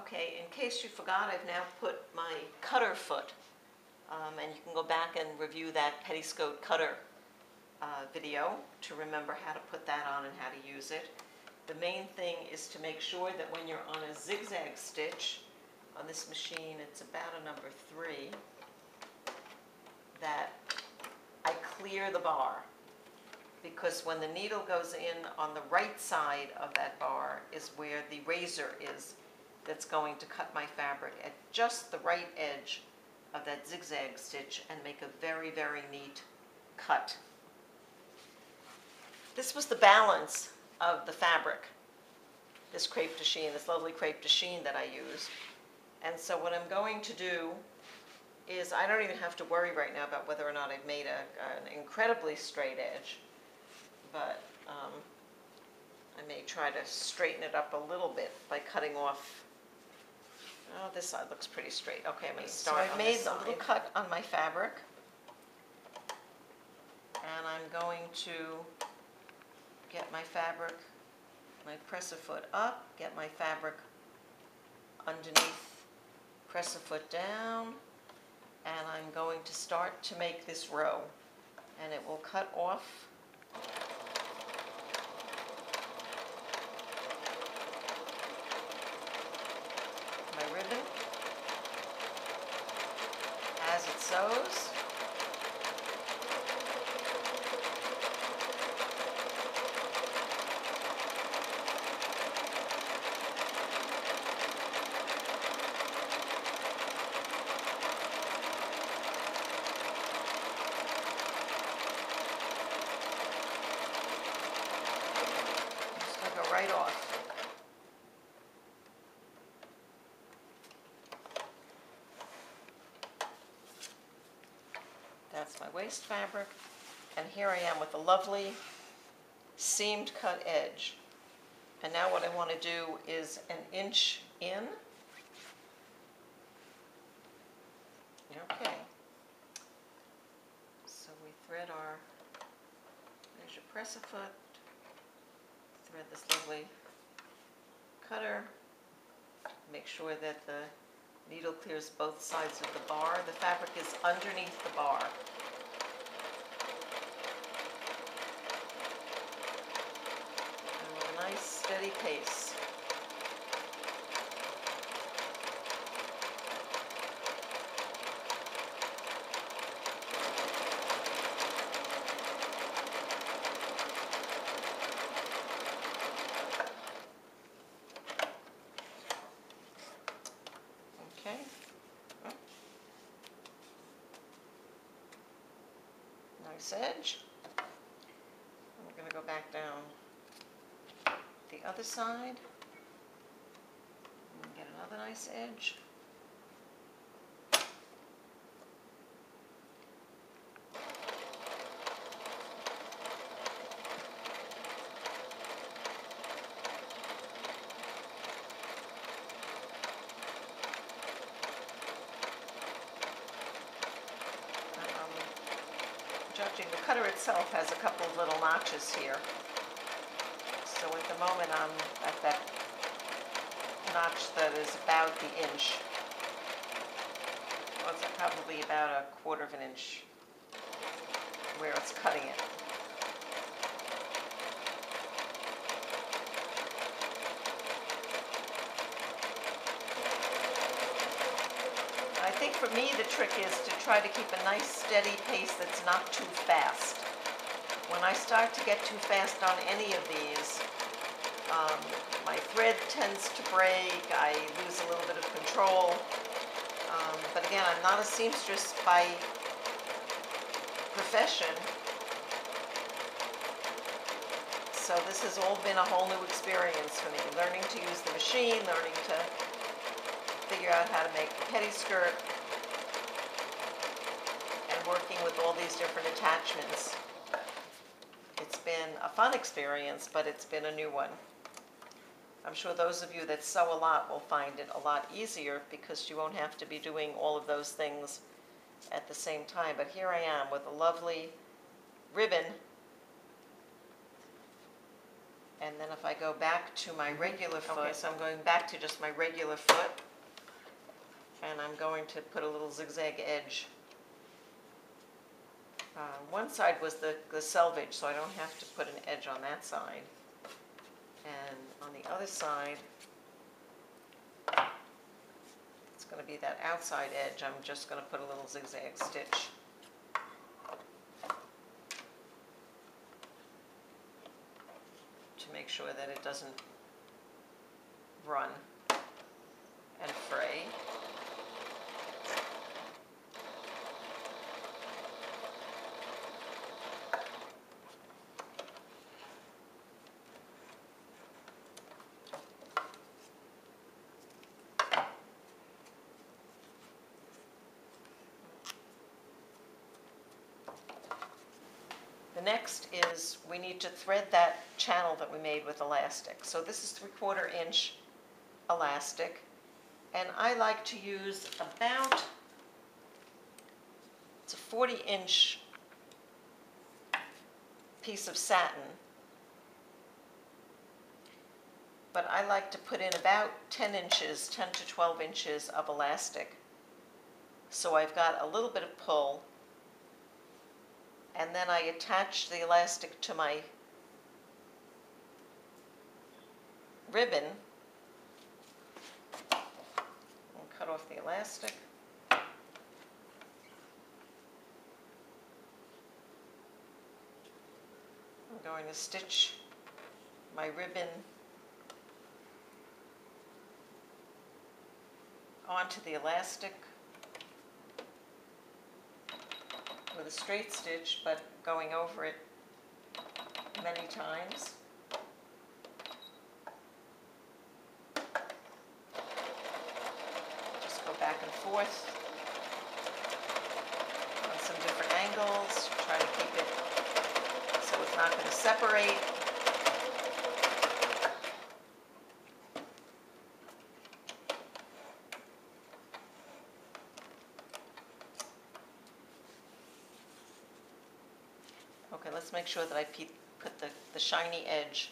Okay, in case you forgot, I've now put my cutter foot, and you can go back and review that petticoat cutter video to remember how to put that on and how to use it. The main thing is to make sure that when you're on a zigzag stitch, on this machine it's about a number 3, that I clear the bar, because when the needle goes in on the right side of that bar is where the razor is that's going to cut my fabric at just the right edge of that zigzag stitch and make a very, very neat cut. This was the balance of the fabric, this crepe de chine, this lovely crepe de chine that I used. And so what I'm going to do is, I don't even have to worry right now about whether or not I've made an incredibly straight edge, but I may try to straighten it up a little bit by cutting off. Oh, this side looks pretty straight. Okay, I'm going to start. So I've made a little cut on my fabric, and I'm going to get my fabric, my press-a-foot up, get my fabric underneath, press a foot down, and I'm going to start to make this row, and it will cut off my ribbon as it sews. Right off. That's my waist fabric, and here I am with a lovely seamed cut edge. And now what I want to do is an inch in. Okay. So we thread our, there's your press-a-foot. Thread this lovely cutter. Make sure that the needle clears both sides of the bar. The fabric is underneath the bar. And with a nice steady pace. Okay. Nice edge. I'm going to go back down the other side and get another nice edge. Judging, the cutter itself has a couple of little notches here. So at the moment I'm at that notch that is about the inch. Well, it's probably about 1/4 of an inch where it's cutting it. I think for me the trick is to try to keep a nice steady pace that's not too fast. When I start to get too fast on any of these, my thread tends to break, I lose a little bit of control. But again, I'm not a seamstress by profession, so this has all been a whole new experience for me. Learning to use the machine, learning to figure out how to make the pettiskirt, and working with all these different attachments. It's been a fun experience, but it's been a new one. I'm sure those of you that sew a lot will find it a lot easier because you won't have to be doing all of those things at the same time. But here I am with a lovely ribbon And then if I go back to my regular foot, okay, so I'm going back to just my regular foot, and I'm going to put a little zigzag edge. One side was the selvage, so I don't have to put an edge on that side. And on the other side, it's going to be that outside edge. I'm just going to put a little zigzag stitch. To make sure that it doesn't run and fray. The next is we need to thread that channel that we made with elastic. So this is 3/4 inch elastic, and I like to use about, it's a 40-inch piece of satin, but I like to put in about 10 inches, 10 to 12 inches of elastic. So I've got a little bit of pull. And then I attach the elastic to my ribbon and cut off the elastic. I'm going to stitch my ribbon onto the elastic with a straight stitch, but going over it many times. Just go back and forth on some different angles, try to keep it so it's not going to separate. Okay, let's make sure that I put the shiny edge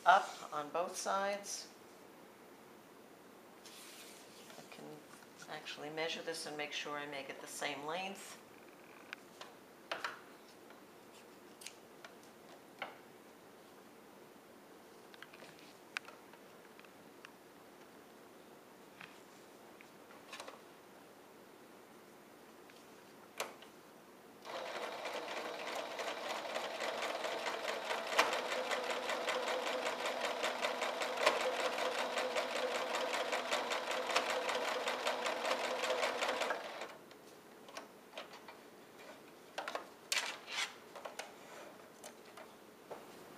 up on both sides. I can actually measure this and make sure I make it the same length.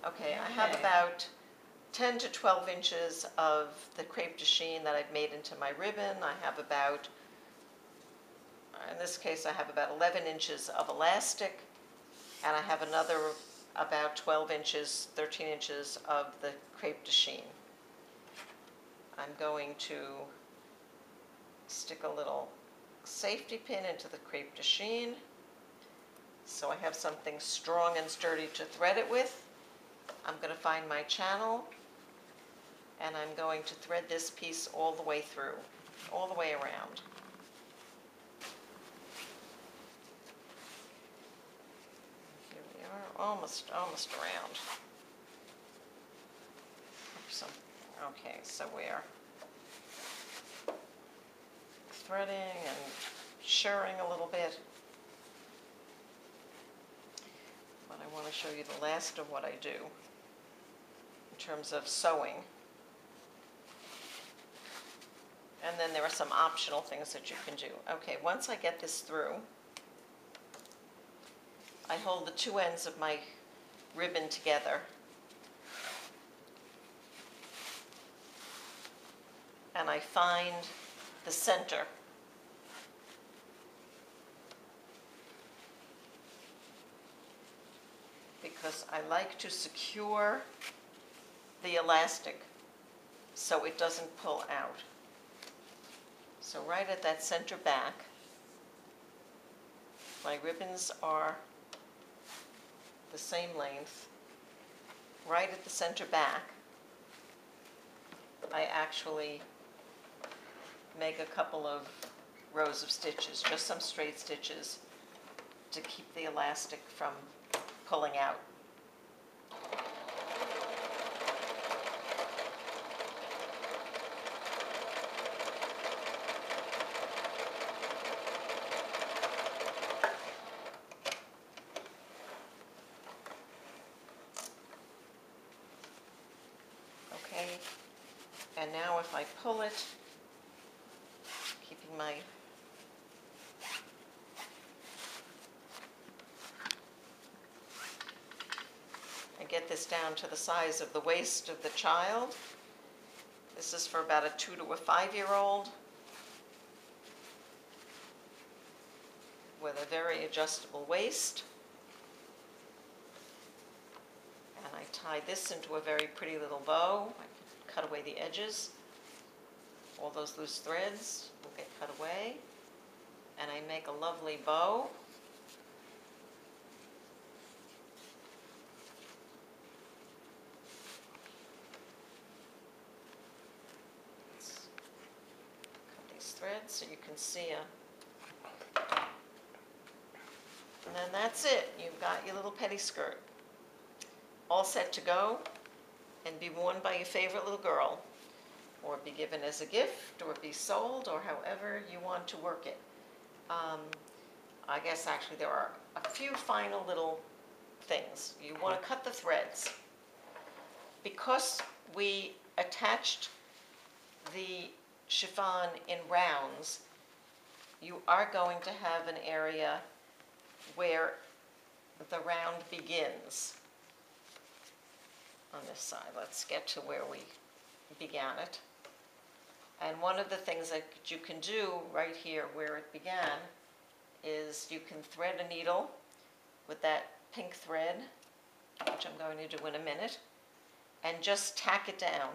Okay, I have about 10 to 12 inches of the crepe de chine that I've made into my ribbon. I have about, in this case, I have about 11 inches of elastic, and I have another about 12 inches, 13 inches of the crepe de chine. I'm going to stick a little safety pin into the crepe de chine so I have something strong and sturdy to thread it with. I'm going to find my channel, and I'm going to thread this piece all the way through, all the way around. Here we are, almost around. Okay, so we're threading and shirring a little bit. But I want to show you the last of what I do in terms of sewing. And then there are some optional things that you can do. Okay, once I get this through, I hold the two ends of my ribbon together and I find the center. Because I like to secure the elastic so it doesn't pull out. So right at that center back, my ribbons are the same length. right at the center back, I actually make a couple of rows of stitches, just some straight stitches to keep the elastic from pulling out. Okay, and now if I pull it, keeping my get this down to the size of the waist of the child. This is for about a 2 to a 5-year-old with a very adjustable waist. And I tie this into a very pretty little bow. I cut away the edges. All those loose threads will get cut away. And I make a lovely bow. Threads so you can see and then that's it. You've got your little pettiskirt all set to go and be worn by your favorite little girl, or be given as a gift, or be sold, or however you want to work it. I guess actually there are a few final little things. You want to cut the threads. Because we attached the chiffon in rounds, you are going to have an area where the round begins on this side. Let's get to where we began it. And one of the things that you can do right here where it began is you can thread a needle with that pink thread, which I'm going to do in a minute, and just tack it down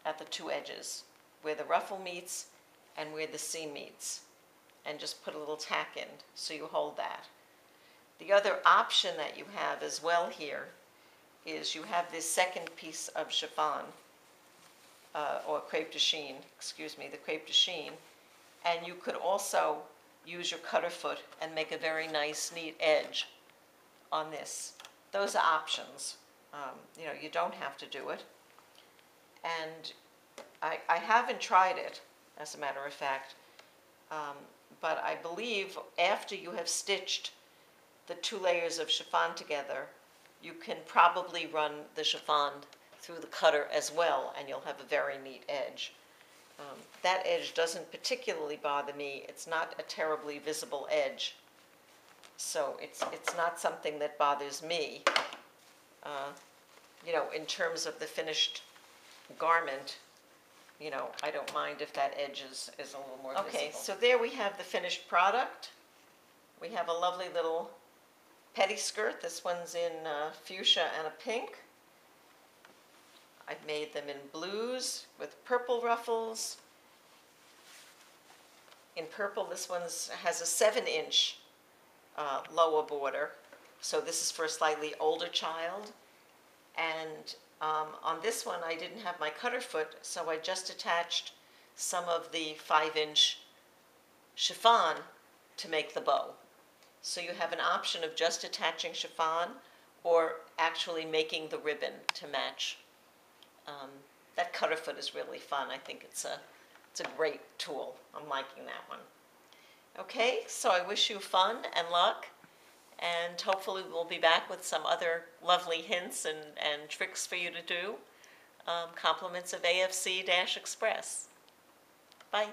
at the two edges, where the ruffle meets and where the seam meets, and just put a little tack in so you hold that. The other option that you have as well here is you have this second piece of chiffon, or crepe de chine, excuse me, the crepe de chine, and you could also use your cutter foot and make a very nice, neat edge on this. Those are options. You know, you don't have to do it. And I haven't tried it, as a matter of fact, but I believe after you have stitched the 2 layers of chiffon together, you can probably run the chiffon through the cutter as well, and you'll have a very neat edge. That edge doesn't particularly bother me. It's not a terribly visible edge, so it's not something that bothers me. You know, in terms of the finished garment, you know, I don't mind if that edge is a little more visible. Okay, so there we have the finished product. We have a lovely little pettiskirt. This one's in fuchsia and a pink. I've made them in blues with purple ruffles. In purple, this one has a 7-inch lower border. So this is for a slightly older child. And on this one, I didn't have my cutter foot, so I just attached some of the 5-inch chiffon to make the bow. So you have an option of just attaching chiffon or actually making the ribbon to match. That cutter foot is really fun. I think it's a great tool. I'm liking that one. Okay, so I wish you fun and luck. And hopefully we'll be back with some other lovely hints and tricks for you to do. Compliments of AFC-Express. Bye.